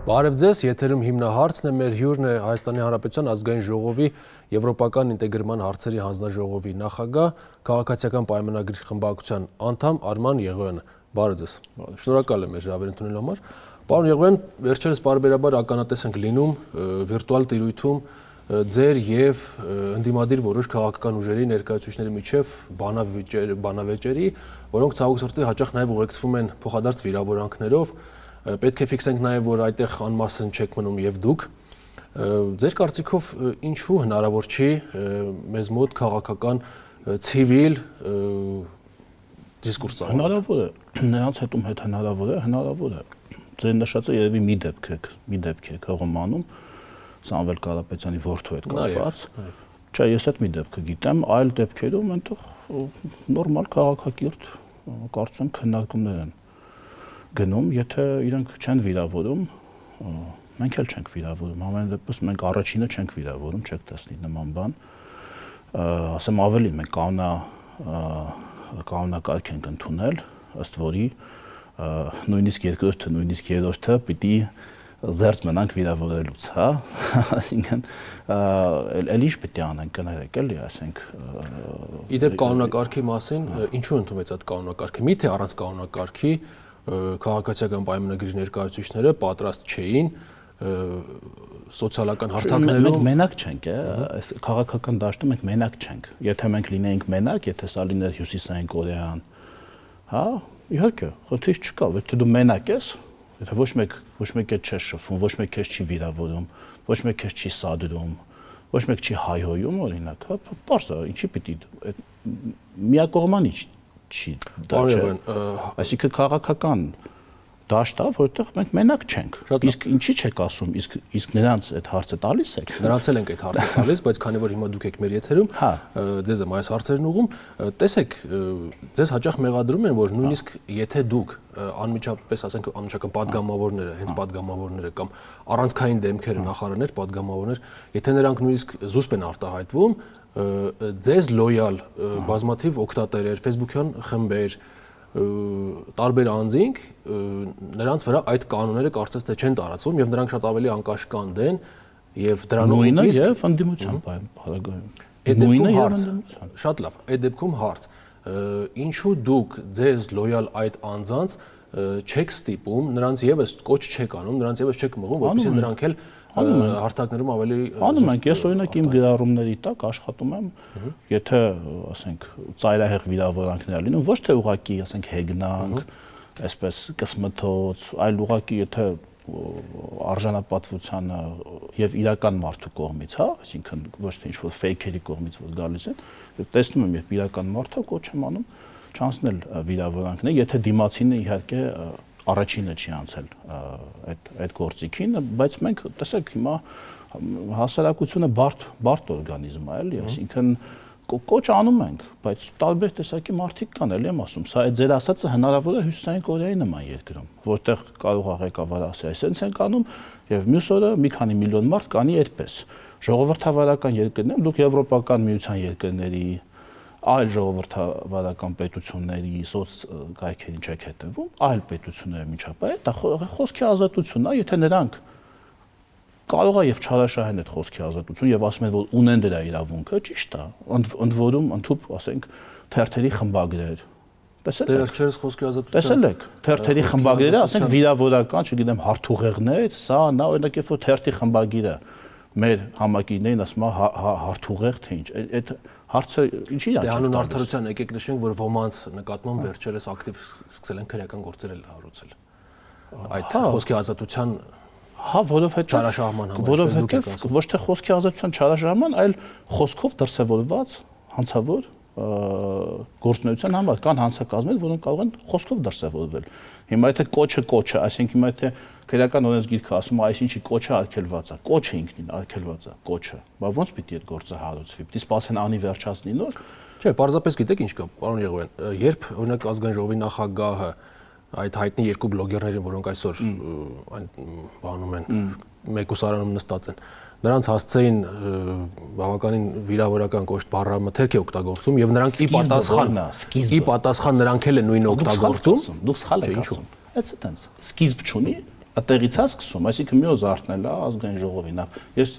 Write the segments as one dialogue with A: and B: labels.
A: Բարև ձեզ, եթերում հիմնահարցն է, մեր հյուրն է Հայաստանի Հանրապետության ազգային ժողովի Եվրոպական ինտեգրման հարցերի հանձնաժողովի նախագահ, քաղաքացիական պայմանագրի խմբակցության անդամ Արման Եղոյանը։ Բարև ձեզ։ Շնորհակալ եմ մեր հրավեր ընդունելու համար։ Պարոն Եղոյան, վերջերս բարբերաբար ականատես ենք լինում վիրտուալ տիրույթում ձեր եւ ընդդիմադիր որոշ քաղաքական ուժերի ներկայացուցիչների միջև բանավեճերի, որոնք ցավոք սրտի հաճախ նաեւ ուղեկցվում են փոխադարձ վիրավորանքներով։ Պետք է ֆիքսենք նաև, որ այդտեղ անմասն չեք մնում եւ դուք։ Ձեր կարծիքով ինչու հնարավոր չի մեզ մոտ քաղաքական ցիվիլ դիսկուրս ծավալ։
B: Հնարավոր է, նրանց հետ հնարավոր է։ Ձեր նշածը երևի մի դեպք է հողմանում Սամվել Կարապետյանի որդու հետ կապված։ Չէ, ես այդ մի դեպքը գիտեմ, այլ դեպքերում այնտեղ նորմալ քաղաքակիրթ կարծում քննարկումներ են գնում, եթե իրենք չեն վիրավորում, մենք էլ չենք վիրավորում, ամեն դեպս մենք առաջինը չենք վիրավորում, չեք տեսնի նման բան, ասեմ ավելին, մենք կանոնակարգ ենք ընդունել, ըստ որի նույնիսկ երկրորդը, նույնիսկ երրորդը պիտի զերծ մնանք վիրավորելուց, հա, այսինքն էլ ինչ պիտի անենք, կներեք էլի, ասենք։
A: Իդեպ կանոնակարգի մասին, ինչու ընդունվեց այդ կանոնակարգը, միթե առանց կանոնակարգի քաղաքացիական պայմանագրի ներկայացուցիչները պատրաստ չէին սոցիալական հարթակներում։
B: Մենք մենակ չենք, այս քաղաքական դաշտում մենք մենակ չենք։ Եթե մենք լինեինք մենակ, եթե սա լիներ Հյուսիսային Կորեան, հա, իհարկե, խնդիր չկա, եթե դու մենակ ես, եթե ոչ մեկ է չես շփվում, ոչ մեկ քեզ չի վիրավորում, ոչ մեկ քեզ չի սադրում, ոչ մեկ չի հայհոյում, օրինակ, հա, պարզ է, ինչի պիտի միակողմանի չի դա չէ, այսինքն քաղաքական դաշտ է, որտեղ մենք մենակ չենք, իսկ ինչի չեք ասում, իսկ նրանց այդ հարցը տալիս եք։
A: Նրանց էլ ենք այդ հարցը տալիս, բայց քանի որ հիմա դուք եք մեր եթերում, ձեզ եմ այս հարցերն ուղում, տեսեք, ձեզ հաճախ մեղադրում են, որ նույնիսկ եթե դուք անմիջապես, ասենք, անմիջական падգամավորները, հենց падգամավորները կամ առանցքային դեմքերը, նախարարներ, падգամավորներ, եթե նրանք նույնիսկ զուսպ են արտահայտվում, ձեզ լոյալ բազմաթիվ օգտատերեր, Facebook-յան խմբեր, տարբեր անձինք նրանց վրա այդ կանոնները կարծես թե չեն տարածվում եւ նրանք շատ ավելի անկաշկանդ են եւ դրանով
B: նույնը եւ ընդդիմության բաղադրում։
A: Նույնը եւ ընդդիմության։ Շատ լավ, այդ դեպքում հարց. ինչու դուք ձեզ լոյալ այդ անձանց չեք ստիպում, նրանց եւս կոչ չեք անում, նրանց եւս չեք մղում, որպեսզի նրանք էլ հարթակներում ավելի
B: անում ենք, ես օրինակ իմ գրառումների տակ աշխատում եմ, եթե, ասենք, ծայրահեղ վիրավորանքներ լինում, ոչ թե ուղղակի, ասենք, հեգնանք, այսպես կսմթոց, այլ ուղղակի եթե արժանապատվությանը եւ իրական մարդու կողմից, հա, այսինքն ոչ թե ինչ-որ ֆեյքերի կողմից որ գալիս են, տեսնում եմ, երբ իրական մարդը կոչ եմ անում, չանցնել վիրավորանքներ, եթե դիմացինը իհարկե առաջինը չի անցել այդ գործիքին, բայց մենք տեսեք հիմա հասարակությունը բարդ օրգանիզմ է, էլի, այսինքն կոչ անում ենք, բայց տարբեր տեսակի մարդիկ կան, էլի եմ ասում, սա այդ ձեր ասածը հնարավոր է Հյուսիսային Կորեայի նման երկրում, որտեղ կարող է ղեկավարը ասի, այսպես ենք անում, եւ մյուս օրը մի քանի միլիոն մարդ կանի այդպես։ Ժողովրդավարական երկրներում դուք Եվրոպական միության երկրների այլ ժողովրդավարական պետությունների սոցկայքերին չեք հետևում, այլ պետությունները միջապայել, դա խոսքի ազատությունն է, եթե նրանք կարող է եւ չարաշահեն այդ խոսքի ազատություն եւ ասում են, որ ունեն դրա իրավունքը, ճիշտ է, ընդ որում ընդհանուր, ասենք, թերթերի խմբագրեր։
A: Տեսել եք, չերս խոսքի ազատություն։
B: Տեսել եք, թերթերի խմբագրերը, ասենք, վիրավորական, չգիտեմ, հարթուղեղներ, սա, նա օրինակ երբ որ թերթի խմբագիրը մեր համակիրներին ասում է հարթուղեղ թե ինչ, այդ հարցը ինչի՞ է։
A: Դե անուն արդարության եկեք նշենք, որ ոմանց նկատմամբ վերջերս ակտիվ սկսել են քրեական գործեր հարուցել։ Այդ խոսքի ազատության
B: հա, որովհետեւ
A: չարաշահման համար,
B: որովհետեւ ոչ թե խոսքի ազատության չարաշահման, այլ խոսքով դրսևորված հանցավոր գործունեության համար կան հանցակազմեր, որոնք կարող են խոսքով դրսևորվել։ Հիմա եթե կոչը, այսինքն հիմա եթե քրեական օրենսգիրքը ասում է այսինչի կոչը արգելված է, կոչը ինքնին արգելված է, կոչը, բայց ոնց պիտի այդ գործը հարուցվի, պիտի սպասեն անի վերջացնի նոր։
A: Չէ, պարզապես գիտեք ինչ կա, պարոն Եղոյան, երբ օրինակ ազգային ժողովի նախագահը այդ հայտնի երկու բլոգերներին, որոնք այսօր բանում են մեկուսարանում նստած են, նրանց հասցեին բավականին վիրավորական կոշտ բառամթերք է օգտագործում եւ նրանք ի պատասխան նրանք էլ են նույնը օգտագործում։
B: Դուք սխալ եք ասում։ Այդ տենց սկիզբ չունի, Այդտեղից է սկսում, այսինքն մի օր զարթնել է ազգային ժողովին։ Ես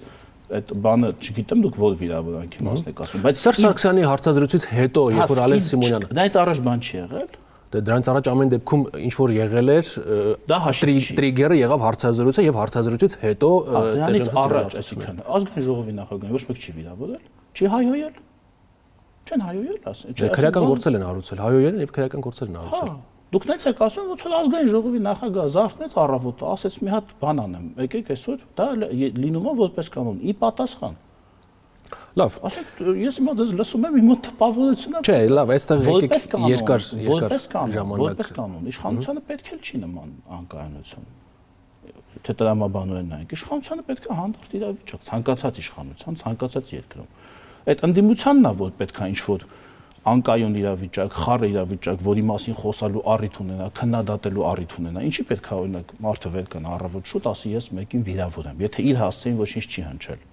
B: այդ բանը չգիտեմ դուք որ վիրավորանքի մասն եք ասում, բայց
A: Սերժ Սարգսյանի հարցազրույցից հետո, երբ որ Ալեն Սիմոնյանը
B: դրանից առաջ բան չի եղել։
A: Դրանից առաջ ամեն դեպքում ինչ որ եղել էր,
B: դա
A: տրիգերը եղավ հարցազրույցը եւ հարցազրույցից հետո
B: դրանից առաջ, այսինքն ազգային ժողովի նախագահին ոչ մեկ չի վիրավորել, չի հայհոյել։ Չեն հայհոյել, ասեն։
A: Քրեական գործել են հարուցել, հայհոյել եւ քրեական գործել են հարուցել։
B: Դուք նայեք եք ասում, որ ազգային ժողովի նախագահ զարթնեց առավոտը, ասեց մի հատ բան անեմ, եկեք այսօր, դա լինում է որպես կանոն, ի պատասխան։
A: Լավ։
B: Ասեք, ես հիմա ձեզ լսում եմ, իմ մոտ տպավորությունն է։
A: Չէ, լավ, այստեղ եկեք երկար ժամանակ։
B: Որպես կանոն, իշխանությանը պետք է չի նման անկայունություն։ Թե տրամաբանորեն նայենք, իշխանությանը պետք է հանդարտ իրավիճակ, ցանկացած իշխանության, ցանկացած երկրում։ Այդ ընդդիմությանն է, որ պետք է ինչ-որ անկայուն իրավիճակ, խառը իրավիճակ, որի մասին խոսալու առիթ ունենա, քննադատելու առիթ ունենա, ինչի պետք է օրինակ մարդը վեր կան առավոտ շուտ ասի ես մեկին վիրավոր եմ, եթե իր հասցեին ոչինչ չի հնչել։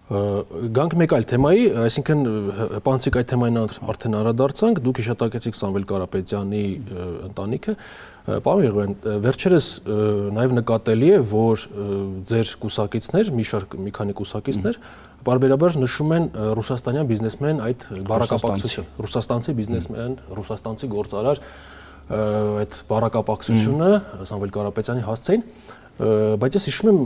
A: Գանք մեկ այլ թեմայի, այսինքն պանցիկ այդ թեմային արդեն անդրադարձանք, դուք հիշատակեցիք Սամվել Կարապետյանի ընտանիքը, պարոն Եղոյան, վերջերս նաև նկատելի է, որ ձեր կուսակիցներ, մի քանի կուսակիցներ բարբերաբար նշում են ռուսաստանյան բիզնեսմեն այդ բառակապակցությունը, ռուսաստանցի բիզնեսմեն, ռուսաստանցի գործարար այդ բառակապակցությունը Սամվել Կարապետյանի հասցեին, բայց ես հիշում եմ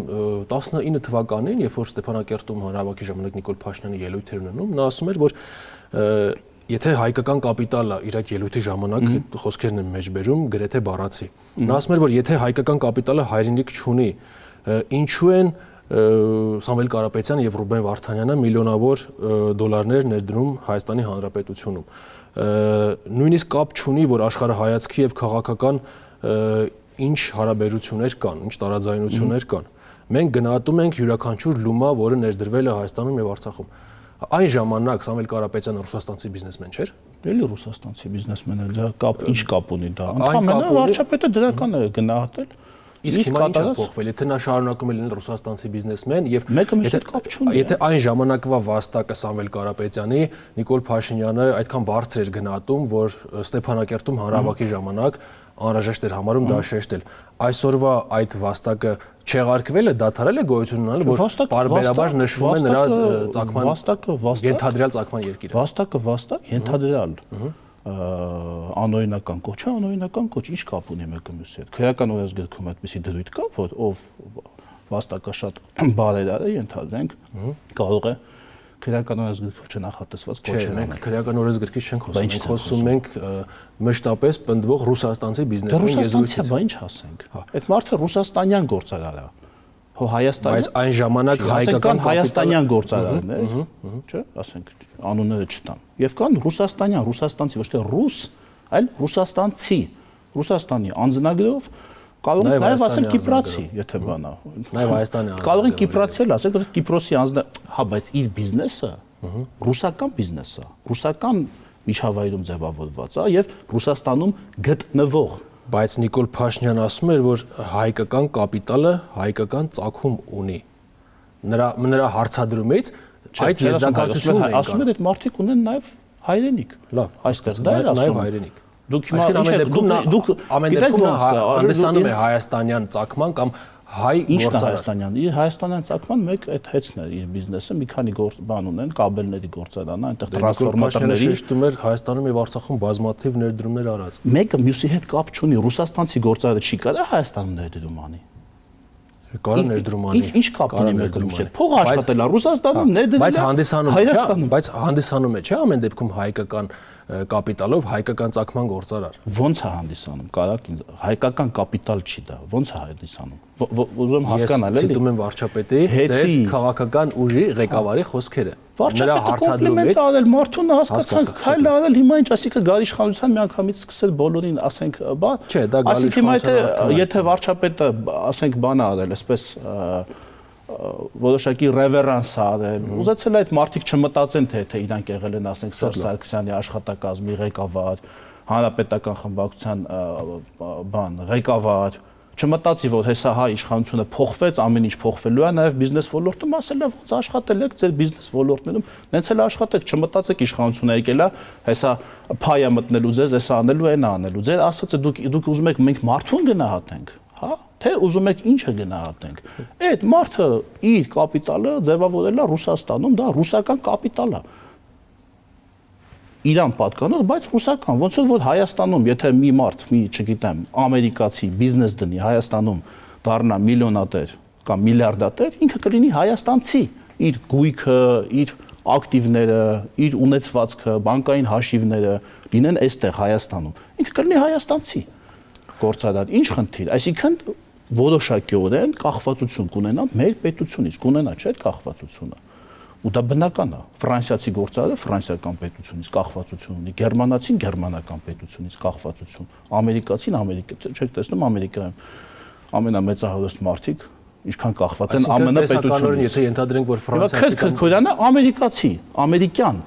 A: 19 թվականին, երբ որ Ստեփանակերտում հանրահավաքի ժամանակ Նիկոլ Փաշինյանը ելույթ էր ունենում, նա ասում էր, որ եթե հայկական կապիտալը իր այդ ելույթի ժամանակ խոսքերն են մեջբերում, գրեթե բառացի։ Նա ասում էր, որ եթե հայկական կապիտալը հայրենիք չունի, ինչու են Սամվել Կարապետյանը եւ Ռուբեն Վարդանյանը միլիոնավոր դոլարներ ներդրում Հայաստանի Հանրապետությունում։ Նույնիսկ կապ չունի, որ աշխարհայացքի եւ քաղաքական ինչ հարաբերություններ կան, ինչ տարաձայնություններ կան։ Մենք գնահատում ենք յուրաքանչյուր լումա, որը ներդրվել է Հայաստանում եւ Արցախում։ Այն ժամանակ Սամվել Կարապետյանը ռուսաստանցի բիզնեսմեն չէր։
B: Էլի ռուսաստանցի բիզնեսմեն է, դա կապ ինչ կապ ունի դա։ Ընդհանրապես վարչապետը դրական է գնահատել։
A: Իսկ հիմա ինչ է փոխվել, եթե նա շարունակում է լինել ռուսաստանցի բիզնեսմեն եւ եթե այն ժամանակվա վաստակը Սամվել Կարապետյանի, Նիկոլ Փաշինյանը այդքան բարձր էր գնահատում, որ Ստեփանակերտում հանրահավաքի ժամանակ անհրաժեշտ էր համարում դա շեշտել։ Այսօրվա այդ վաստակը չեղարկվել է, դադարել է գոյություն ունենալ, որ բարբերաբար նշվում է նրա ծագման ենթադրյալ ծագման երկիրը։
B: Վաստակը, ենթադրյալ անօրինական կոչ է, անօրինական կոչ, ինչ կապ ունի մեկը մյուսի հետ։ Քրեական օրենսգրքում այդպիսի դրույթ կա, որ ով վաստակաշատ բարերար է, ենթադրենք, կարող է քրեական օրենսգրքով չնախատեսված կոչել։
A: Մենք քրեական օրենսգրքից չենք խոսում, մենք խոսում ենք մշտապես պնդվող ռուսաստանցի բիզնեսմեն
B: եզրույթից։ Բա ինչ ասենք։ Այդ մարդը ռուսաստանյան գործարար է։ Հայաստանի,
A: բայց այն ժամանակ
B: հայաստանյան գործարարն է, չէ՞, ասենք անունները չտամ։ Եվ կան ռուսաստանցի, ոչ թե ռուս, այլ ռուսաստանցի, Ռուսաստանի անձնագրով կարող են նաև ասել կիպրացի, եթե բանա։
A: Նաև Հայաստանի անձնագրով։
B: Կարող են կիպրացի էլ ասել, որովհետև Կիպրոսի հա, բայց իր բիզնեսը ռուսական բիզնես է, ռուսական միջավայրում ձևավորված է եւ Ռուսաստանում գտնվող։
A: Բայց Նիկոլ Փաշինյանը ասում էր, որ հայկական կապիտալը հայկական ծագում ունի։ Նրա հարցադրումից այդ եզրակացությունն է։
B: Ասում էր, այդ մարդիկ ունեն նաև հայրենիք։
A: Լավ,
B: այստեղ դա էլ ասում
A: նաև հայրենիք։
B: Դուք հիմա
A: ամեն դեպքում հանդիսանում է հայաստանյան ծագման կամ հայ գործարար։
B: Հայաստանյան, իր հայաստանյան ծագման մեկ այդ հեծն է իր բիզնեսը, մի քանի բան ունեն, կաբելների գործարան, այնտեղ տրանսֆորմատորների
A: շեշտում էր Հայաստանում եւ Արցախում բազմաթիվ ներդրումներ արած։
B: Մեկը մյուսի հետ կապ չունի, ռուսաստանցի գործարարը չի կարա Հայաստանում ներդրում անի։
A: Կարա ներդրում անի։
B: Ինչ կապ ունի մեկը մյուսի հետ։ Փող աշխատել է Ռուսաստանում, ներդրել է Հայաստանում։
A: Բայց հանդիսանում է, չէ՞, ամեն դեպքում հայկական կապիտալով հայկական ծագման գործարար։
B: Ոնց է հանդիսանում։ Կարակ հայկական կապիտալ չի դա։ Ոնց է հանդիսանում։ Ուզում հասկանալ էլի։
A: Ես ցիտում եմ վարչապետի ձեր քաղաքական ուժի ղեկավարի խոսքերը։ Նրա հարցադրումից
B: արել մարդուն հասկացանք, քայլ արել հիմա ինչ, ասիկա գալ իշխանության միանգամից սկսել բոլորին ասենք, բա։
A: Չէ, դա գալ
B: իշխանության եթե վարչապետը ասենք բան արել, այսպես որոշակի ռևերանս արել, ուզեցել այդ մարդիկ չմտածեն թե իրանք եղել են ասենք Սերժ Սարգսյանի աշխատակազմի ղեկավար, հանրապետական խմբակցության բան ղեկավար, չմտածի որ հեսա հայ իշխանությունը փոխվեց, ամեն ինչ փոխվելու է, նաև բիզնես ոլորտում ասել է ոնց աշխատել եք ձեր բիզնես ոլորտներում, նենց էլ աշխատեք, չմտածեք իշխանությունը եկել է, հեսա փայա մտնելու ձեզ, հեսա անելու, այն անելու, ձեր ասածը դուք ուզում եք մենք մարդուն գնահատենք, հա։ թե ուզում եք ինչը գնահատենք։ Այդ մարդը իր կապիտալը ձևավորել է Ռուսաստանում, դա ռուսական կապիտալ է։ Իրան պատկանող, բայց ռուսական, ոնց որ Հայաստանում, եթե մի մարդ, չգիտեմ, ամերիկացի բիզնես դնի Հայաստանում դառնա միլիոնատեր կամ միլիարդատեր, ինքը կլինի հայաստանցի, իր գույքը, իր ակտիվները, իր ունեցվածքը, բանկային հաշիվները լինեն այստեղ Հայաստանում։ Ինքը կլինի հայաստանցի գործարար։ Ինչ խնդիր, այսինքն որոշակիորեն կախվածություն կունենա մեր պետությունից, կունենա չէ՞ կախվածությունը։ Ու դա բնական է։ Ֆրանսիացի գործարարը ֆրանսիական պետությունից կախվածություն ունի, գերմանացին գերմանական պետությունից կախվածություն, ամերիկացին չեք տեսնում Ամերիկայում ամենամեծահարուստ մարդիկ ինչքան կախված են ԱՄՆ պետությունից։
A: Եթե ենթադրենք, որ ֆրանսիացի
B: Քրքորյանը ամերիկացի, ամերիկյան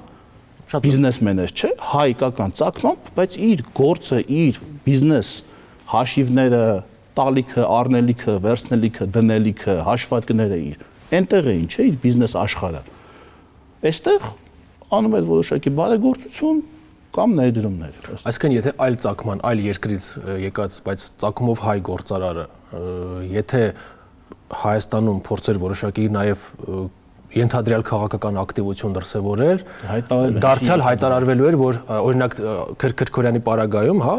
B: բիզնեսմեն է, չէ՞, հայկական ծագմամբ, բայց իր գործը, իր բիզնես հաշիվները, տալիքը, առնելիքը, վերցնելիքը, դնելիքը, հաշվարկները իր այնտեղ էին, չէ՞, իր բիզնես աշխարհը։ Այստեղ անում է որոշակի բարեգործություն կամ ներդրումներ։
A: Այսինքն, եթե այլ ծագման, այլ երկրից եկած, բայց ծագումով հայ գործարարը, եթե Հայաստանում փորձեր որոշակի նաև ենթադրյալ քաղաքական ակտիվություն դրսևորել, դարձյալ հայտարարվելու էր, որ օրինակ Քրքորյանի պարագայում, հա,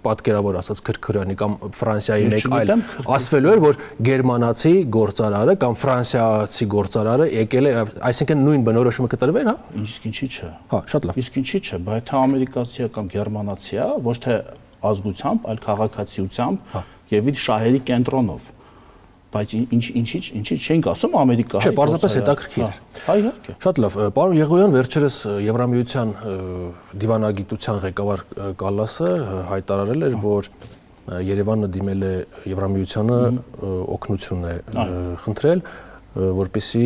A: պատկերավոր ասած Քրքորյանի կամ Ֆրանսիայի մեկ այլ, ասվելու էր, որ գերմանացի գործարարը կամ ֆրանսիացի գործարարը եկել է, այսինքն նույն բնորոշումը կտրվեր, հա։
B: Իսկ ինչի՞ չէ։
A: Հա, շատ լավ։
B: Իսկ ինչի՞ չէ, բայց թե ամերիկացի է կամ գերմանացի է, ոչ թե ազգությամբ, այլ քաղաքացիությամբ եւ իր շահերի կենտրոնով։ Բայց ինչի չենք ասում Ամերիկա։
A: Չէ, պարզապես հետաքրքիր։
B: Հա, իհարկե։
A: Շատ լավ, պարոն Եղոյան, վերջերս Եվրամիության դիվանագիտության ղեկավար Կալասը հայտարարել էր, որ Երևանը դիմել է Եվրամիությանը օգնություն է խնդրել, որպեսզի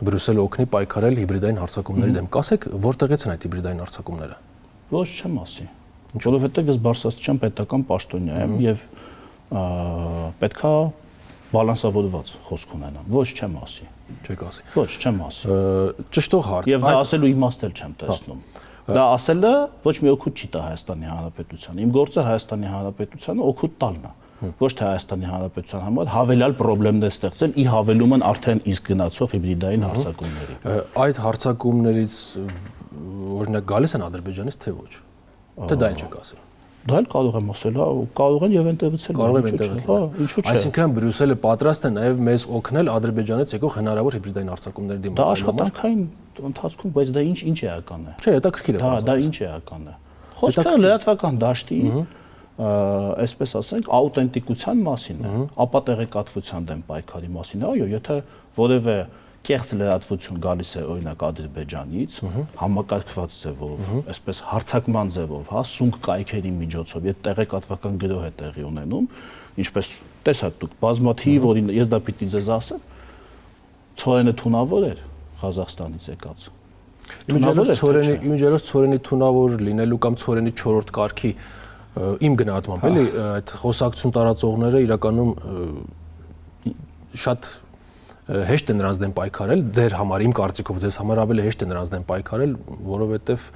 A: Բրյուսելը օգնի պայքարել հիբրիդային հարձակումների դեմ։ Կասեք, որտեղից են այդ հիբրիդային հարձակումները։
B: Ոչ չեմ ասի։ Որովհետև ես Բարսասչյան պետական պաշտոնյա եմ եւ պետքա բալանսավորված խոսք ունենամ։ Ոչ չեմ ասի։
A: Չեք ասի։
B: Ոչ չեմ ասի։
A: Ճշտող հարց։
B: Եվ դա ասելու իմաստել չեմ տեսնում։ Դա ասելը ոչ մի օգուտ չի տա Հայաստանի Հանրապետությանը։ Իմ գործը Հայաստանի Հանրապետությանը օգուտ տալն է։ Ոչ թե Հայաստանի Հանրապետության համար հավելյալ խնդիրներ ստեղծել ի հավելումն արդեն իսկ գնացող հիբրիդային հարձակումների։
A: Այդ հարձակումներից օրինակ գալիս են Ադրբեջանից թե ոչ։ Թե դա էլ չեք ասի։
B: Դա էլ կարող եմ ասել, հա, կարող են եւ այնտեղից էլ։
A: Կարող եմ այնտեղից։
B: Հա, ինչու՞ չէ։
A: Այսինքն Բրյուսելը պատրաստ է նաեւ մեզ օգնել Ադրբեջանից եկող հնարավոր հիբրիդային հարձակումների դիմաց։
B: Դա աշխատանքային ընթացքում, բայց դա ինչ էական է։
A: Չէ, հետաքրքիր է։
B: Դա ինչ էական է։ Խոսքը լրատվական դաշտի, այսպես ասենք, աուտենտիկության մասին է, ապատեղեկատվության դեմ պայքարի մասին է։ Այո, եթե որևէ կեղծ լրատվություն գալիս է օրինակ Ադրբեջանից, համակարգված ձևով, այսպես հարձակման ձևով, հա, սունկ կայքերի միջոցով, եթե տեղեկատվական գրոհ է տեղի ունենում, ինչպես տեսաք դուք, բազմաթիվ, որին ես դա պիտի ձեզ ասեմ, Ցորենը թունավոր էր Ղազախստանից եկած։
A: Իմիջիայլոց Ցորենի թունավոր լինելու կամ Ցորենի 4-րդ կարգի իմ գնահատմամբ, էլի, այդ խոսակցություն տարածողները իրականում շատ հեշտ է նրանց դեմ պայքարել, ձեր համար, իմ կարծիքով, ձեզ համար ավելի հեշտ է նրանց դեմ պայքարել, որովհետև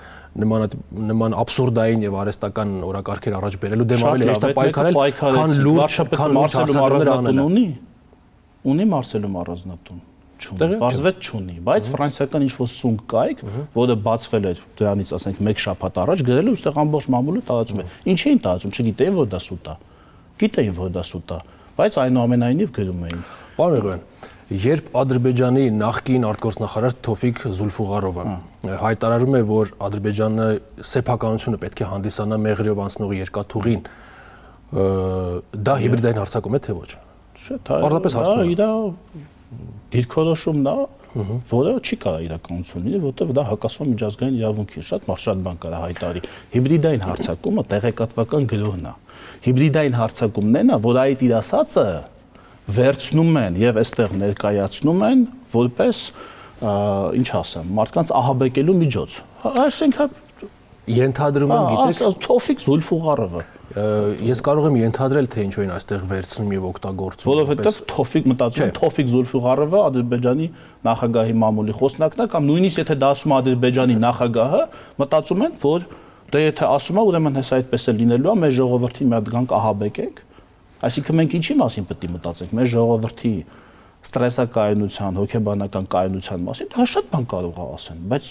A: նման աբսուրդային եւ արհեստական օրակարգեր առաջ բերելու դեմ ավելի հեշտ է պայքարել, քան լուրջ հարցակումներ անելը։
B: Ունի Մարսելում առանձնատուն, չունի, բարձվեց չունի, բայց ֆրանսիական ինչ-որ սունկ կայք, որը բացվել էր դրանից, ասենք, 1 շաբաթ առաջ, գրել ու այստեղ ամբողջ մամուլը տարածում է։ Ինչ էին տարածում, չգիտեին, որ դա սուտ է։ Գիտեին, որ դա սուտ է, բայց այնուամենայնիվ գրում էին։
A: Պարոն Եղոյան, երբ Ադրբեջանի նախկին արտգործնախարար Թովֆիկ Զուլֆուղարովը հայտարարում է, որ Ադրբեջանը սեփականությունը պետք է հանդիսանա Մեղրիով անցնող երկաթուղին, դա հիբրիդային հարձակում է թե ոչ։ Պարզապես հարցնում եմ։
B: Դա դիրքորոշումն է, որը չի կարող իրականություն լինի, որովհետև դա հակասում միջազգային իրավունքի, շատ բան կարա հայտարարի։ Հիբրիդային հարձակումը տեղեկատվական գրոհն է։ Հիբրիդային հարձակումն է, որ այդ իր ասածը վերցնում են եւ այստեղ ներկայացնում են որպես ինչ ասեմ, մարդկանց ահաբեկելու միջոց։ Այսինքն
A: ենթադրում եմ, գիտեք,
B: Թովֆիկ Զուլֆուղարովը
A: ես կարող եմ ենթադրել, թե ինչու են այստեղ վերցնում եւ օգտագործում։
B: Որովհետեւ Թովֆիկ մտածում եմ, Թովֆիկ Զուլֆուղարովը Ադրբեջանի նախագահի մամուլի խոսնակն է կամ նույնիսկ եթե դա ասում է Ադրբեջանի նախագահը, մտածում են, որ դե եթե ասում է, ուրեմն հեսա այդպես է լինելու, մեր ժողովրդին մի հատ գանք ահաբեկենք։ Այսինքն մենք ինչի մասին պետք է մտածենք, մեր ժողովրդի ստրեսակայունության, հոգեբանական կայունության մասին, դա շատ բան կարող է ասեն, բայց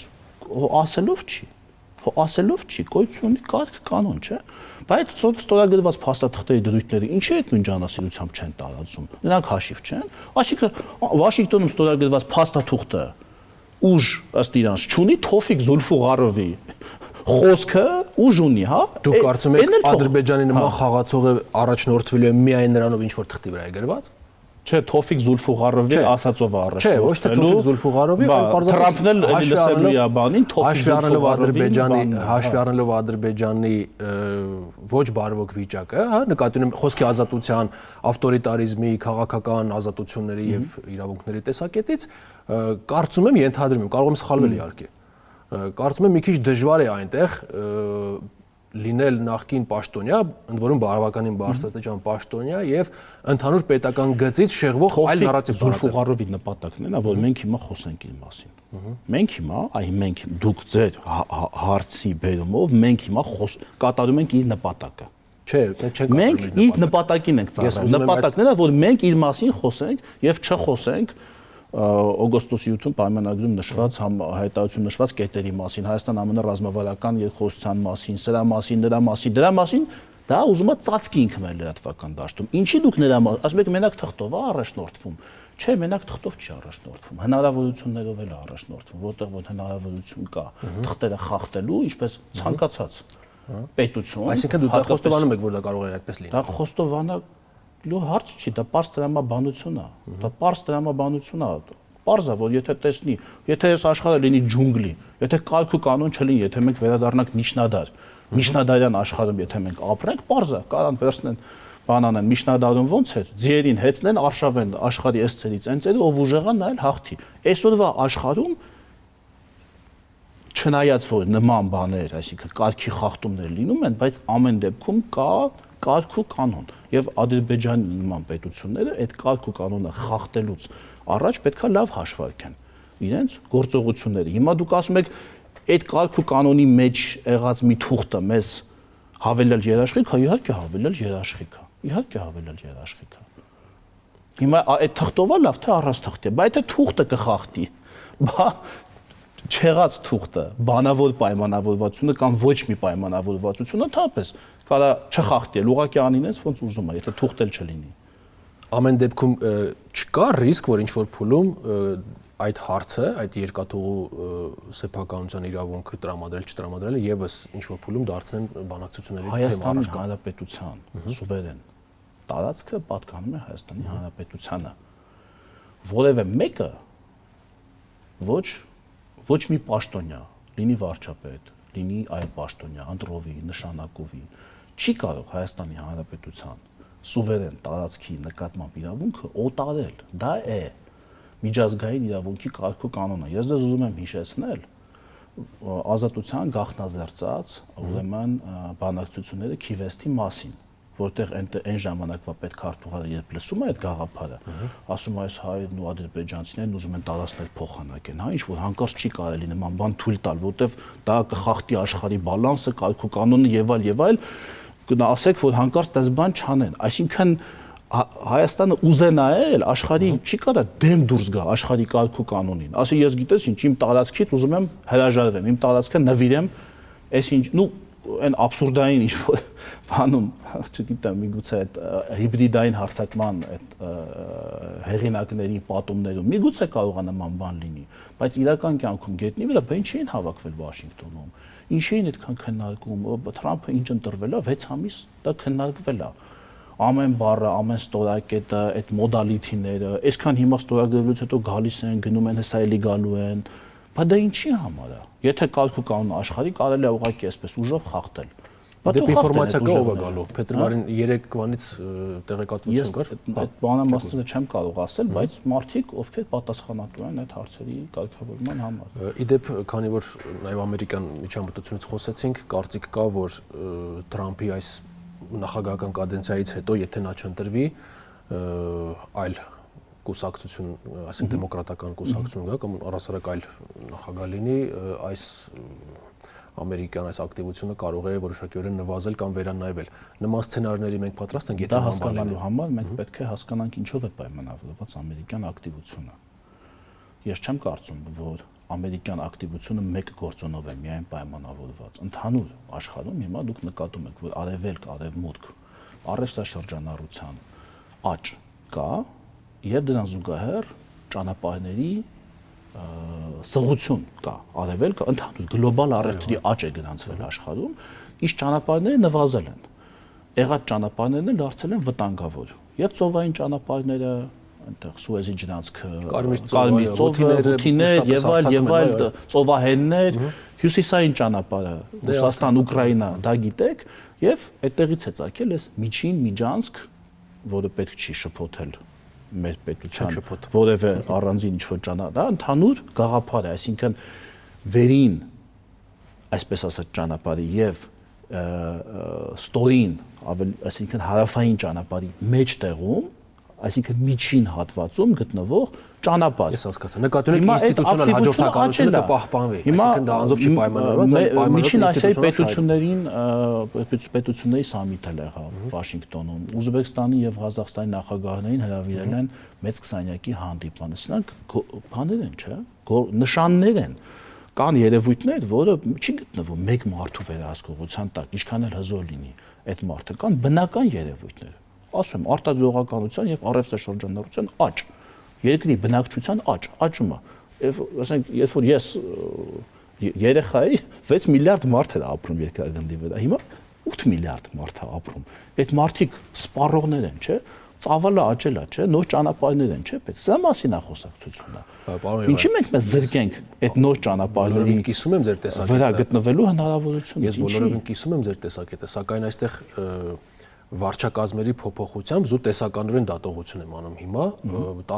B: ասելով չի, գոյություն ունի կարգ կանոն, չէ՞։ Բայց ստորագրված փաստաթղթերի դրույթները ինչի այդ նույն ջանասիրությամբ չեն տարածում։ Նրանք հաշիվ չեն։ Այսինքն Վաշինգտոնում ստորագրված փաստաթուղթը ուժ ըստ իրանց չունի Թոֆիկ Զուլֆուղարովի խոսքը ուժ ունի, հա։
A: Դուք կարծում եք Ադրբեջանի նման խաղացողը առաջնորդվելու է միայն նրանով ինչ որ թղթի վրա է գրված։
B: Չէ, Թոֆիկ Զուլֆուղարովի ասածով առաջնորդվելու։
A: Չէ, ոչ թե Թոֆիկ Զուլֆուղարովի, այլ պարզապես
B: Թրամփն էլ լսելու է բանին Թոֆիկ Զուլֆուղարովի
A: հաշվի առնելով Ադրբեջանի ոչ բարվոք վիճակը, հա, նկատի ունեմ խոսքի ազատության, ավտորիտարիզմի, քաղաքական ազատությունների եւ իրավունքների տեսակետից, կարծում եմ, ենթադրում եմ, կարող եմ սխալվել իհարկե։ Կարծում եմ մի քիչ դժվար է այնտեղ լինել նախկին պաշտոնյա, ընդ որում բավականին բարձրաստիճան պաշտոնյա եւ ընդհանուր պետական գծից շեղվող այլ նարատիվ
B: Զուլֆուղարովի նպատակն է, որ մենք հիմա խոսենք իր մասին։ Մենք հիմա, մենք դուք ձեր հարցի բերումով մենք հիմա կատարում ենք իր նպատակը։
A: Չէ, չենք
B: մենք իր նպատակին ենք ծառայում։ Նպատակն է, որ մենք իր մասին խոսենք եւ չխոսենք օգոստոսի 8-ում պայմանագրում նշված հայտարարություն նշված կետերի մասին, Հայաստան ԱՄՆ ռազմավարական երկխոսության մասին, սրա մասին, դրա մասին, դա ուզում է ծածկի ինքը մեր լրատվական դաշտում։ Ինչի դուք նրա ասում եք մենակ թղթով է առաջնորդվում։ Չէ, մենակ թղթով չի առաջնորդվում, հնարավորություններով էլ է առաջնորդվում, որտեղ որ հնարավորություն կա թղթերը խախտելու, ինչպես ցանկացած պետություն։
A: Այսինքն դու դա խոստովանում եք, որ դա կարող է այդպես լինել։
B: Դա խոստովանալու հարց չի, դա պարզ տրամաբանություն է։ Դա պարզ տրամաբանություն է։ Պարզ է, որ եթե տեսնի, եթե այս աշխարհը լինի ջունգլի, եթե կարգ ու կանոն չլինի, եթե մենք վերադառնանք միջնադարյան աշխարհում, եթե մենք ապրենք, պարզ է, կարան վերցնեն բանանեն միջնադարում ոնց էր, ձիերին հեծնեն, արշավեն աշխարհի այս ցերից, այն ցերը ով ուժեղա նայել հաղթի։ Այսօրվա աշխարհում չնայած որ նման բաներ, այսինքն կարգի խախտումներ լինում են, բայց ամեն դեպքում կա կարգ ու կանոն եւ Ադրբեջանի նման պետությունները այդ կարգ ու կանոնը խախտելուց առաջ պետքա լավ հաշվարկեն իրենց գործողությունները։ Հիմա դուք ասում եք այդ կարգ ու կանոնի մեջ եղած մի թուղթը մեզ հավելել երաշխիք, իհարկե հավելել երաշխիք է։ Իհարկե հավելել երաշխիք է։ Հիմա այդ թղթով է լավ թե առանց թղթի, բայց այդ թուղթը կխախտի։ Բա չեղած թուղթը, բանավոր պայմանավորվածությունը կամ ոչ մի պայմանավորվածությունը թափես կարա չխախտի, ուղղակի անինես ոնց ուզում է, եթե թուղթ էլ չլինի։
A: Ամեն դեպքում չկա ռիսկ, որ ինչ-որ փուլում այդ հարցը, այդ երկաթուղու սեփականության իրավունքը տրամադրել չտրամադրելը եւս ինչ-որ փուլում դարձնեն բանակցությունների թեմա։
B: Հայաստանի Հանրապետության սուվերեն տարածքը պատկանում է Հայաստանի Հանրապետությանը։ Որևէ մեկը ոչ մի պաշտոնյա, լինի վարչապետ, լինի այլ պաշտոնյա, ընտրովի, նշանակովի, չի կարող Հայաստանի Հանրապետության սուվերեն տարածքի նկատմամբ իրավունքը օտարել։ Դա է միջազգային իրավունքի կարգ ու կանոնը։ Ես դες ուզում եմ հիշեցնել ազատության գաղտնազերծած ուրեմն բանակցությունները Քիվեստի մասին, որտեղ այն ժամանակվա պետքարտուղարը երբ լսում է այդ գաղափարը, ասում է այս հայերն ու ադրբեջանցիներն ուզում են տարածքներ փոխանակեն, հա, ինչ որ հանկարծ չի կարելի նման բան թույլ տալ, որտեղ դա կխախտի աշխարհի բալանսը, կարգ ու կանոնը եւ այլ, ասեք, որ հանկարծ դες բան չանեն։ Այսինքն Հայաստանը ուզենա էլ աշխարհի չի կարա դեմ դուրս գա աշխարհի կարգ ու կանոնին։ Ասի ես գիտես ինչ, իմ տարածքից ուզում եմ հրաժարվեմ, իմ տարածքը նվիրեմ, այսինչ, այն աբսուրդային ինչ որ բանում, չգիտեմ, միգուցե այդ հիբրիդային հարձակման այդ հեղինակների պատումներում միգուցե կարող է նման բան լինի, բայց իրական կյանքում գետնի վրա բան չէին հավաքվել Վաշինգտոնում։ Ինչ էին այդքան քննարկում, Թրամփը ինչ ընտրվել է 6 ամիս, դա քննարկվել է։ Ամեն բառը, ամեն ստորակետը, այդ մոդալիթիները, այսքան հիմա ստորագրելուց հետո գալիս են, գնում են, հեսա էլի գալու են, բայց դա ինչի համար է։ Եթե կարգ ու կանոն աշխարհի կարելի է ուղղակի այսպես ուժով խախտել։
A: Դեպի ինֆորմացիա կա ով է գալու։ Փետրվարին 3-ից տեղեկատվություն կար։
B: Այդ բանամասները չեմ կարող ասել, բայց մարդիկ ովքեր պատասխանատու են այդ հարցերի կարգավորման համար։
A: Իդեպ, քանի որ նաև ամերիկյան միջամտությունից խոսեցինք, կարծիք կա, որ Թրամփի այս նախագահական կադենցիայից հետո, եթե նա չընտրվի, այլ կուսակցություն, այսինքն դեմոկրատական կուսակցություն գա կամ առասարակ այլ նախագահ լինի, այս ամերիկյան այս ակտիվությունը կարող է որոշակիորեն նվազել կամ վերանայվել։ Նման սցենարների մենք պատրաստ ենք,
B: դա հասկանալու համար մենք պետք է հասկանանք ինչով է պայմանավորված ամերիկյան ակտիվությունը։ Ես չեմ կարծում, որ ամերիկյան ակտիվությունը մեկ գործոնով է միայն պայմանավորված։ Ընդհանուր աշխարհում հիմա դուք նկատում եք, որ արևելք, արևմուտք, առևտրաշրջանառության աճ կա եւ դրան զուգահեռ ճանապարհների սղություն կա, արևելքը ընդհանուր գլոբալ առևտրի աճ է գրանցվել աշխարհում, իսկ ճանապարհները նվազել են։ Եղած ճանապարհներն էլ դարձել են վտանգավոր։ Եվ ծովային ճանապարհները, այնտեղ Սուեզի ջրանցքը, Կարմիր ծովը, Ռութիներ եւ այլ ծովահեններ, հյուսիսային ճանապարհը, Ռուսաստան, Ուկրաինա, դա գիտեք, եւ այդտեղից է ցակել այս միջին միջանցք, որը պետք չի շփոթել մեր պետության որևէ առանձին ինչ-որ ճանապարհ, ընդհանուր գաղափար է, այսինքն վերին, այսպես ասած, ճանապարհի եւ ստորին, այսինքն հարավային ճանապարհի մեջտեղում, այսինքն միջին հատվածում գտնվող ճանապարհ։
A: Ես հասկացա։ Նկատի ունեք ինստիտուցիոնալ հաջորդականությունը կպահպանվի, այսինքն դա անձով չի պայմանավորված, այլ
B: միջին Ասիայի պետությունների սամիթ էլ եղավ Վաշինգտոնում։ Ուզբեկստանի եւ Ղազախստանի նախագահներին հրավիրել են մեծ քսանյակի հանդիպան։ Սրանք բաներ են, չէ՞, նշաններ են։ Կան երևույթներ, որը չի գտնվում մեկ մարդու վերահսկողության տակ, ինչքան էլ հզոր լինի այդ մարդը, կան բնական երևույթներ։ Ասում եմ, արտադրողականության եւ առևտրաշրջանառության աճ, երկրի բնակչության աճ, աճումը։ Ասենք, երբ որ ես երեխա էի, 6 միլիարդ մարդ էր ապրում երկրագնդի վրա, հիմա 8 միլիարդ մարդ է ապրում։ Այդ մարդիկ սպառողներ են, չէ՞, ծավալը աճել է, չէ՞, նոր ճանապարհներ են, չէ՞, պետք։ Սա մասին է խոսակցությունը։ Ինչի մենք մեզ զրկենք այդ նոր ճանապարհների
A: կիսում եմ ձեր տեսակետը
B: վրա գտնվելու հնարավորությունը։
A: Ես բոլորովին կիսում եմ ձեր տեսակետը, սակայն այստեղ վարչակազմերի փոփոխությամբ զուտ տեսականորեն դատողություն եմ անում հիմա,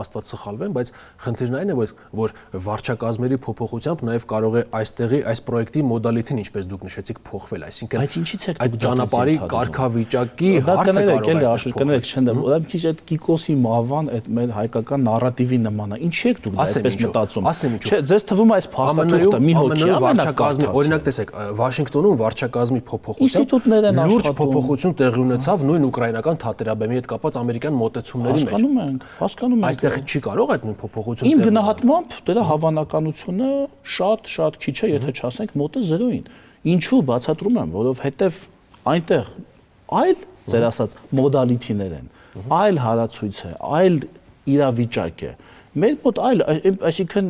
A: Աստված սխալվեմ, բայց խնդիրն այն է, որ վարչակազմերի փոփոխությամբ նաև կարող է այստեղի այս պրոյեկտի մոդալիտին, ինչպես դուք նշեցիք, փոխվել, այսինքն այդ ճանապարհի կարգավիճակի հարցը կարող է այստեղ
B: փոխվել։ Ուրեմն քիչ այդ Կիկոսի մահվան այդ մեր հայկական նարատիվի նման է։ Ինչի եք դուք դա այսպես մտածում։ Չէ, ձեզ թվում է այս փաստաթուղթը մի հոգի
A: վարչակազմի, օրինակ տեսեք, Վաշինգտոնում վարչակազմի փոփոխությամբ լուրջ փոփոխություն տեղի ունեցավ նույն ուկրաինական թատերաբեմի հետ կապված ամերիկյան մոտեցումների մեջ։
B: Հասկանում ենք։
A: Այստեղ չի կարող այդ նույն փոփոխությունը։
B: Իմ գնահատմամբ դրա հավանականությունը շատ քիչ է, եթե չասենք մոտը 0-ին։ Ինչու բացատրում եմ, որովհետև այնտեղ այլ, ձեր ասած, մոդալիտիներ են, այլ հարացույց է, այլ իրավիճակ է։ Մեր մոտ այլ, այսինքն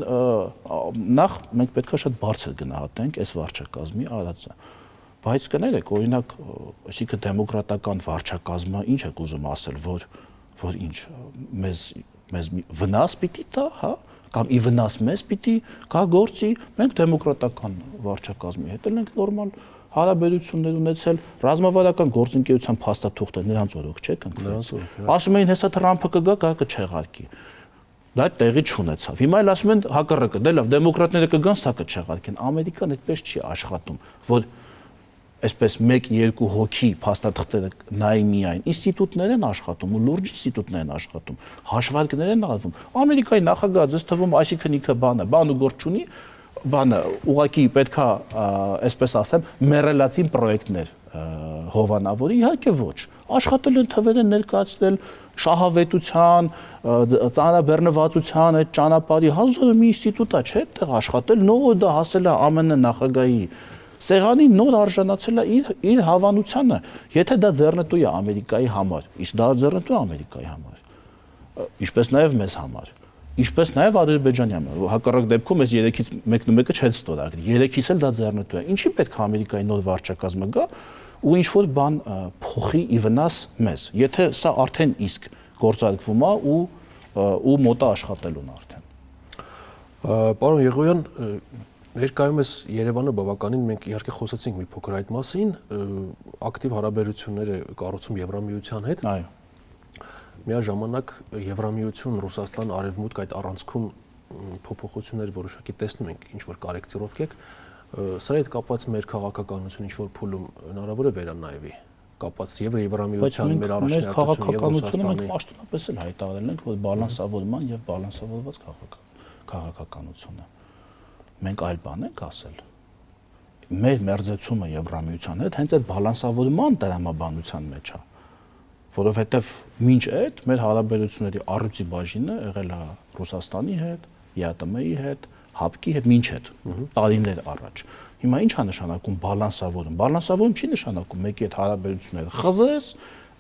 B: նախ մենք պետք է շատ բարձր գնահատենք այս վարչակազմի արածը։ Բայց կներեք, օրինակ, այսինքն դեմոկրատական վարչակազմը ինչ եք ուզում ասել, որ ինչ մեզ վնաս պիտի տա, հա, կամ ի վնաս մեզ պիտի գա գործի, մենք դեմոկրատական վարչակազմի հետ ենք նորմալ հարաբերություններ ունեցել, ռազմավարական գործընկերության փաստաթուղթը նրանց օրոք չէ կնքվեց։ Ասում էին, հեսա Թրամփը կգա, կչեղարկի։ Դա տեղի չունեցավ։ Հիմա էլ ասում են հակառակը, դե լավ, դեմոկրատները կգան, սա կչեղարկեն։ Ամերիկան այդպես չի աշխատում, որ այսպես 1-2 հոգի փաստաթղթերը նայի միայն ինստիտուտներ են աշխատում ու լուրջ ինստիտուտներ են աշխատում, հաշվարկներ են արվում։ Ամերիկայի նախագահը ձեզ թվում այսինքն ինքը բան ու գործ չունի, բանը ուղղակի պետքա այսպես ասեմ մերելացին պրոյեկտներ հովանավորի, իհարկե ոչ։ Աշխատել են թվեր են ներկայացնել շահավետության, ծանրաբեռնվածության այդ ճանապարհի հազար մի ինստիտուտ է, չէ՞, այդտեղ աշխատել, նոր դա հասել է ԱՄՆ նախագահի սեղանի նոր արժանացել է իր հավանությանը, եթե դա ձեռնտու է Ամերիկայի համար, իսկ դա ձեռնտու է Ամերիկայի համար, ինչպես նաև մեզ համար, ինչպես նաև Ադրբեջանի համար, հակառակ դեպքում այս 3-ից մեկը չեն ստորագրի, 3-ից էլ դա ձեռնտու է, ինչի պետք է Ամերիկայի նոր վարչակազմը գա ու ինչ-որ բան փոխի ի վնաս մեզ, եթե սա արդեն իսկ գործարկվում է ու մոտ է աշխատելուն արդեն։
A: Պարոն Եղոյան, ներկայումս Երևանը բավականին մենք իհարկե խոսացինք մի փոքր այդ մասին, ակտիվ հարաբերություններ է կառուցում Եվրամիության հետ։
B: Այո։
A: Միաժամանակ Եվրամիություն, Ռուսաստան, Արևմուտք այդ առանցքում փոփոխություններ որոշակի տեսնում ենք, ինչ որ կորեկտիրովք սրա հետ կապված մեր քաղաքականությունը ինչ որ փուլում հնարավոր է վերանայվի, կապված եւ Եվրամիության մեր առաջնահերթությունը եւ Ռուսաստանի։
B: Մենք պաշտոնապես էլ հայտարարել ենք, որ բալանսավորման եւ բալանսավորված քաղաքականությունը։ Մենք այլ բան ենք ասել։ մեր մերձեցումը Եվրամիության հետ հենց այդ բալանսավորման տրամաբանության մեջ է, որովհետև մինչ այդ մեր հարաբերությունների առյուծի բաժինը եղել է Ռուսաստանի հետ, ԵԱՏՄ-ի հետ, ՀԱՊԿ-ի հետ մինչ այդ տարիներ առաջ։ Հիմա ի՞նչ է նշանակում բալանսավորում։ Բալանսավորում չի նշանակում մեկի հետ հարաբերությունները խզես,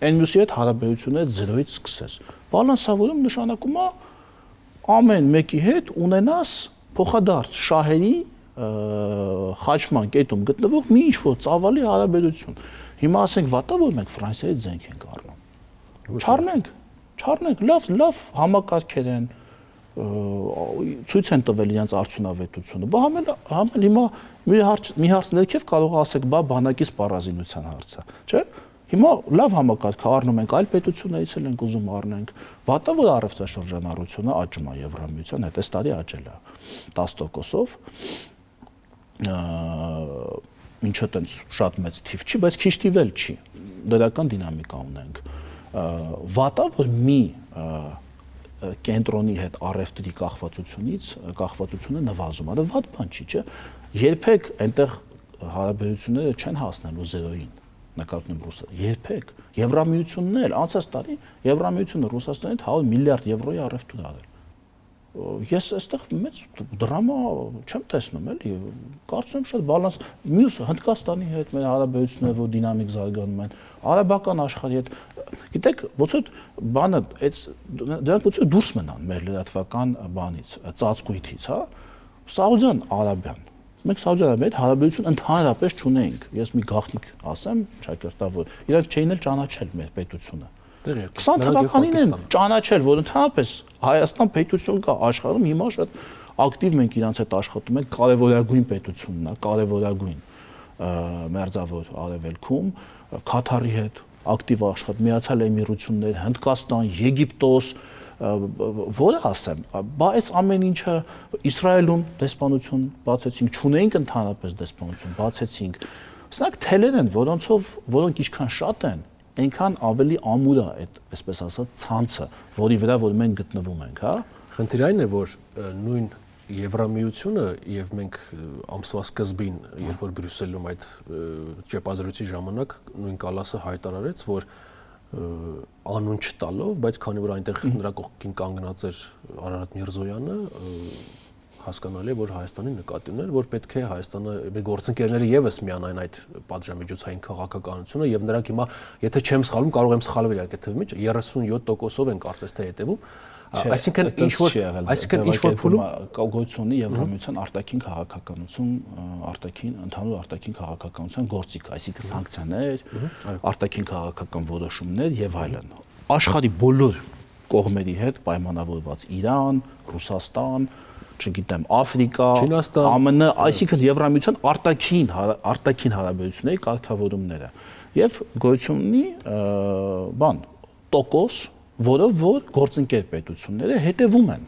B: այն մյուսի հետ հարաբերությունները 0-ից սկսես։ Բալանսավորում նշանակում է ամեն մեկի հետ ունենաս փոխադարձ շահերի խաչման կետում գտնվող մի ինչ-որ ծավալի հարաբերություն։ Հիմա ասենք վատա որ մենք Ֆրանսիայից զենք ենք առնում։ Չառնենք, լավ համակարգեր են, ցույց են տվել իրենց արդյունավետությունը։ Բա համել հիմա մի հարց ներքև կարող ասեք, բա բանակի սպառազինության հարցը, չէ՞։ Հիմա լավ համակարգ առնում ենք, այլ պետություններից էլ ենք ուզում առնենք։ Վատա որ առևտրաշրջանառությունը աճում է Եվրամիության հետ, այս տարի աճել է 10%-ով։ Ինչը տենց շատ մեծ թիվ չի, բայց քիչ թիվ էլ չի։ Դրական դինամիկա ունենք։ Վատա որ մի կենտրոնի հետ առևտրի կախվածությունը նվազում է, դա վատ բան չի, չէ՞։ Երբեք այնտեղ հարաբերությունները չեն հասնելու 0-ին, նկատում Ռուսաստանը, երբեք։ Եվրամիությունն էլ անցած տարի Եվրամիությունը Ռուսաստանի հետ 100 միլիարդ եվրոյի առևտուր արել։ Ես այստեղ մեծ դրամա չեմ տեսնում, էլի, կարծում եմ շատ բալանս, մյուս Հնդկաստանի հետ մեր հարաբերությունները որ դինամիկ զարգանում են, արաբական աշխարհի հետ, գիտեք, ոնց որ բանը, դրանք ոնց որ դուրս մնան մեր լրատվական բանից, ծածկույթից, հա, Սաուդյան Արաբիան։ Մենք Սաուդյան Արաբիայի հետ հարաբերություն ընդհանրապես չունենք։ Ես մի գաղտնիք ասեմ, ճակերտավոր, իրանք չէին էլ ճանաչել մեր պետությունը։ 20 թվականին են ճանաչել, որ ընդհանրապես Հայաստան պետություն կա աշխարհում, հիմա շատ ակտիվ մենք իրանց հետ աշխատում ենք, կարևորագույն պետությունն է, կարևորագույն մերձավոր արևելքում, Քաթարի հետ ակտիվ աշխատում, Միացյալ Էմիրություններ, Հնդկաստան, Եգիպտոս, որը ասեմ, բայց ամեն ինչը Իսրայելում դեսպանություն բացեցինք, չունեինք ընդհանրապես դեսպանություն, բացեցինք։ Սրանք թելեր են, որոնք ինչքան շատ են, այնքան ավելի ամուր է այդ, այսպես ասած, ցանցը, որի վրա որ մենք գտնվում ենք, հա։
A: Խնդիրը այն է, որ նույն Եվրամիությունը եւ մենք ամսվա սկզբին, երբ որ Բրյուսելում այդ ճեպազրույցի ժամանակ նույն կալասը հայտարարեց, որ անուն չտալով, բայց քանի որ այնտեղ նրա կողքին կանգնած էր Արարատ Միրզոյանը, հասկանալի է, որ Հայաստանի նկատի ուներ, որ պետք է Հայաստանը մեր գործընկերները եւս միանային այդ պատժամիջոցային քաղաքականությունը եւ նրանք հիմա, եթե չեմ սխալվում, կարող եմ սխալվել իհարկե թվի մեջ, 37%-ով են կարծես թե հետևում, այսինքն ինչ որ փուլում
B: գոյությունի Եվրամիության արտաքին քաղաքականություն, ընդհանուր արտաքին քաղաքականության գործիք, այսինքն սանկցիաներ, արտաքին քաղաքական որոշումներ եւ այլն։ Աշխարհի բոլոր կողմերի հետ պայմանավորված Իրան, Ռուսաստան, չգիտեմ, Աֆրիկա, ԱՄՆ, այսինքն Եվրամիության արտաքին հարաբերությունների կարգավորումները եւ գոյությունի տոկոս, որով որ գործընկեր պետությունները հետևում են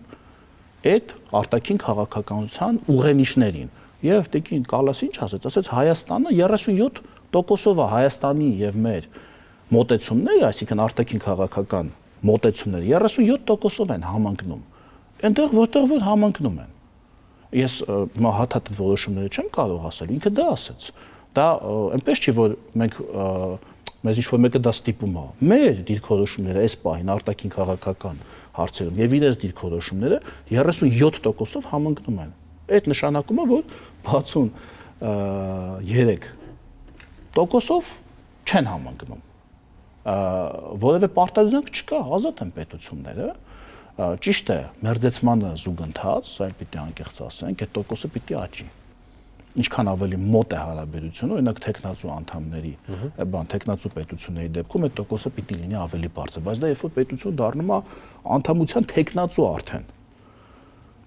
B: այդ արտաքին քաղաքականության ուղենիշներին։ Եվ տիկին Կալասը ինչ ասեց, Հայաստանը 37%-ով է Հայաստանի եւ մեր մոտեցումները, այսինքն արտաքին քաղաքական մոտեցումները 37%-ով են համընկնում։ Այնտեղ որտեղ որ համընկնում են։ Ես հաթաթ որոշումները չեմ կարող ասել, ինքը դա ասեց։ Դա այնպես չի, որ մեզ ինչ-որ մեկը դա ստիպում է։ Մեր դիրքորոշումները այս պահին արտաքին քաղաքական հարցերում եւ իրենց դիրքորոշումները 37%-ով համընկնում են։ Այդ նշանակում է, որ 63%-ով չեն համընկնում։ Որևէ պարտադրանք չկա, ազատ են պետությունները։ Ճիշտ է, մերձեցմանը զուգընթաց, այլ պիտի անկեղծ ասենք, այդ տոկոսը պիտի աճի։ Ինչքան ավելի մոտ է հարաբերությունը, օրինակ տեխնացու անդամների, տեխնացու պետությունների դեպքում այդ տոկոսը պիտի լինի ավելի բարձր, բայց դա երբ որ պետություն դառնում է անդամության տեխնացու արդեն։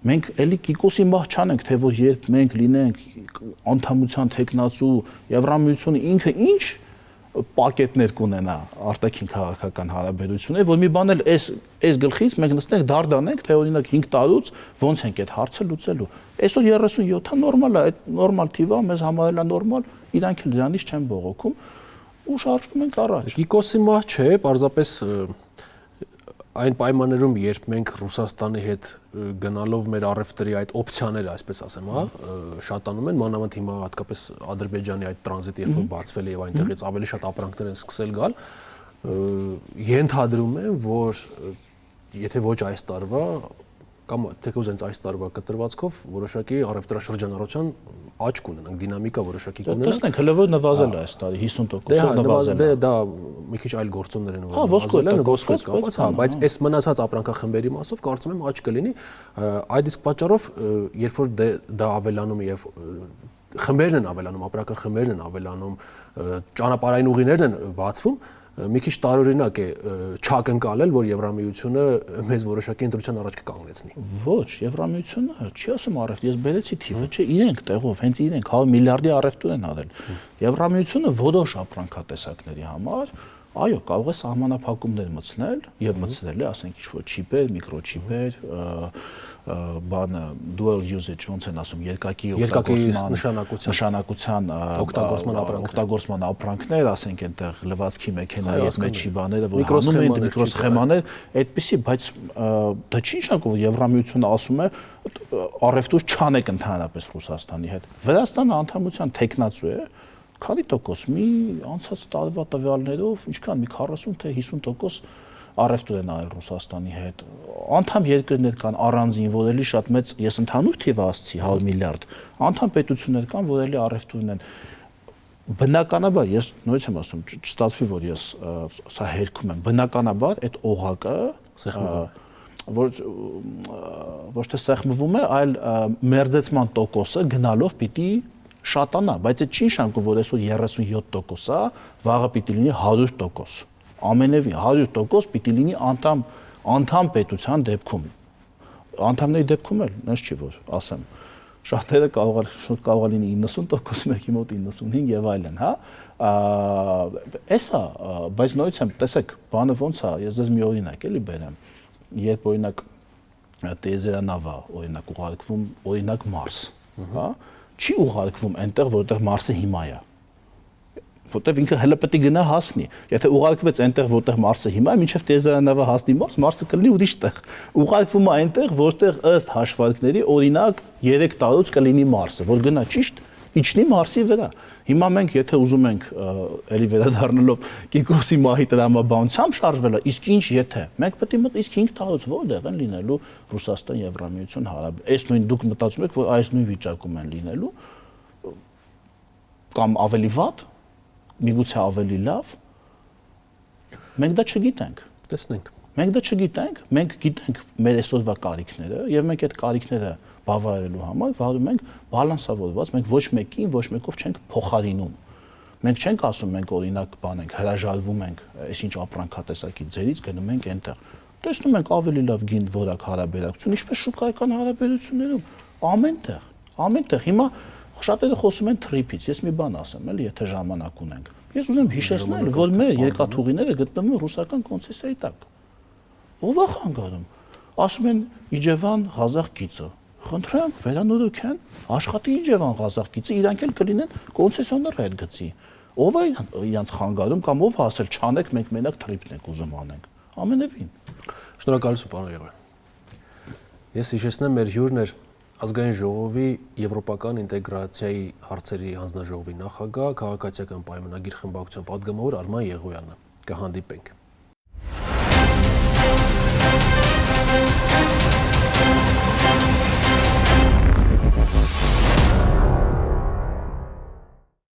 B: Մենք էլի Կիկոսի մահ չանենք, թե որ երբ մենք լինենք անդամության տեխնացու, Եվրամիությունը ինքը ինչ պակետներ կունենա արտաքին քաղաքական հարաբերություններ, որ մի բան էլ այս գլխից մենք նստենք դարդանենք, թե օրինակ 5 տարուց ոնց ենք այդ հարցը լուծելու։ Այսօր 37-ը նորմալ է, այդ նորմալ թիվը մեզ համար էլ է նորմալ, իրանք էլ դրանից չեն բողոքում ու շարժվում ենք առաջ։
A: Կիկոսի մահ չէ, պարզապես Այն պայմաններում, երբ մենք Ռուսաստանի հետ գնալով մեր առևտրի այդ օպցիաները, այսպես ասեմ, շատանում են, մանավանդ հիմա հատկապես Ադրբեջանի այդ տրանզիտը երբ որ բացվել է եւ այնտեղից ավելի շատ ապրանքներ են սկսել գալ, ենթադրում եմ, որ եթե ոչ այս տարվա կամ թեկուզ հենց այս տարվա կտրվածքով որոշակի առևտրաշրջանառության աճ կունենանք, դինամիկա որոշակի կունենանք։
B: Տեսնենք, հələ որ նվազել է այս տարի 50%-ով նվազել է։
A: Դա մի քիչ այլ գործոններ են նվազել են, ոսկոտ կապված, բայց այս մնացած ապրանքախմբերի մասով կարծում եմ աճ կլինի։ Այդ իսկ պատճառով, երբ որ դա ավելանում է եւ խմբերն են ավելանում, ապրանքախմբերն են ավելանում, ճանապարհային ուղիներն են բացվում, մի քիչ տարօրինակ է չակնկալել, որ Եվրամիությունը մեզ որոշակի ընտրության առաջ կկանգնեցնի։
B: Ոչ, Եվրամիությունը չի ասում առևտ, ես բերեցի թիվը, չէ, իրենք տեղով, հենց իրենք 100 միլիարդի առևտուր են արել։ Եվրամիությունը որոշ ապրանքատեսակների համար, այո, կարող է սահմանափակումներ մտցնել եւ մտցնել է, ասենք ինչ-որ չիպեր, միկրոչիպեր, բանը dual usage ոնց են ասում, երկակի նշանակության օգտագործման ապրանքներ, ասենք այնտեղ լվացքի մեքենայի հետ մեջի բաները, որ հանում են միկրոսխեմաներ, այդպեսի, բայց դա չի նշանակում, որ Եվրամիությունը ասում է առևտուր չանեք ընդհանրապես Ռուսաստանի հետ։ Վրաստանը անդամության թեկնածու է, քանի տոկոս մի անցած տարվա տվյալներով, ինչքան մի 40 թե 50% առևտուր են արել Ռուսաստանի հետ։ Անդամ երկրներ կան առանձին, որ էլի շատ մեծ, ես ընդհանուր թիվ ասացի 100 միլիարդ։ Անդամ պետություններ կան, որ էլի առևտուր ունեն։ Բնականաբար, ես նույնիսկ եմ ասում, չստացվի, որ ես սա հերքում եմ։ Բնականաբար այդ օղակը ոչ թե սեղմվում է, այլ մերձեցման տոկոսը գնալով պիտի շատանա, բայց այդ չի նշանակում, որ այսօր 37% է, վաղը պիտի լինի 100%։ Ամենևին 100% պիտի լինի անդամ պետության դեպքում։ Անդամների դեպքում էլ նենց չի, որ ասեմ, շատերը կարող է լինի 90%, մեկի մոտ 95 եւ այլն, հա։ Էսա, բայց նույնիսկ եմ, տեսեք, բանը ոնց է, ես ձեզ մի օրինակ էլի բերեմ։ Երբ օրինակ տիեզերանավա, օրինակ ուղարկվում, օրինակ Մարս, հա, չի ուղարկվում այնտեղ, որտեղ Մարսը հիմա է։ Որտեղ ինքը հələ պետք է գնա հասնի։ Եթե ուղարկվեց այնտեղ, որտեղ Մարսը հիմա է, մինչև տիեզերանավը հասնի Մարս, Մարսը կլինի ուրիշ տեղ։ Ուղարկվում է այնտեղ, որտեղ ըստ հաշվարկների, օրինակ 3 տարուց կլինի Մարսը, որ գնա ճիշտ իջնի Մարսի վրա։ Հիմա մենք եթե ուզում ենք էլի վերադառնալով Կիկոսի մահի տրամաբանությամբ շարժվելը, իսկ ինչ եթե մենք պետք է մտ իսկ 5 տարուց որտեղ են լինելու Ռուսաստան, Եվրամիություն, հարաբերություններ։ Այս նույն դուք մտածում եք, որ այս նույն վիճակում են լինելու կամ ավելի վատ, միգուցե ավելի լավ։ Մենք դա չգիտենք։
A: Տեսնենք։
B: Մենք դա չգիտենք, մենք գիտենք մեր այսօրվա կարիքները եւ մենք այդ կարիքները բավարարելու համար վարում ենք բալանսավորված, մենք ոչ մեկին, ոչ մեկով չենք փոխարինում։ Մենք չենք ասում, մենք օրինակ բան ենք, հրաժարվում ենք այսինչ ապրանքատեսակի ձերից, գնում ենք այնտեղ։ Տեսնում ենք ավելի լավ գին որակ հարաբերակցություն, ինչպես շուկայական հարաբերություններում, ամենտեղ։ Հիմա շատերը խոսում են թրիփից, ես մի բան ասեմ, էլի, եթե ժամանակ ունենք։ Ես ուզում հիշեցնել, որ մեր երկաթուղիները գտնվում են ռուսական կոնցեսիայի տակ։ Ո՞վ է խանգարում։ Ասում են Իջևան Ղազախ գիծը։ Խնդրեմ, վերանորոգեն, աշխատի Իջևան Ղազախ գիծը, իրանք էլ կլինեն կոնցեսիոներ այդ գծի։ Ո՞վ է իրանց խանգարում կամ ով ասել չանեք, մենք մենակ թրիփն ենք ուզում անենք։ Ամենևին։
A: Շնորհակալություն, պարոն Եղոյան։ Ես հիշեցնեմ, մեր հյուրն էր Ազգային ժողովի եվրոպական ինտեգրացիայի հարցերի հանձնաժողովի նախագահ, քաղաքացիական պայմանագիր խմբակցության պատգամավոր Արման Եղոյանը։ Կհանդիպենք։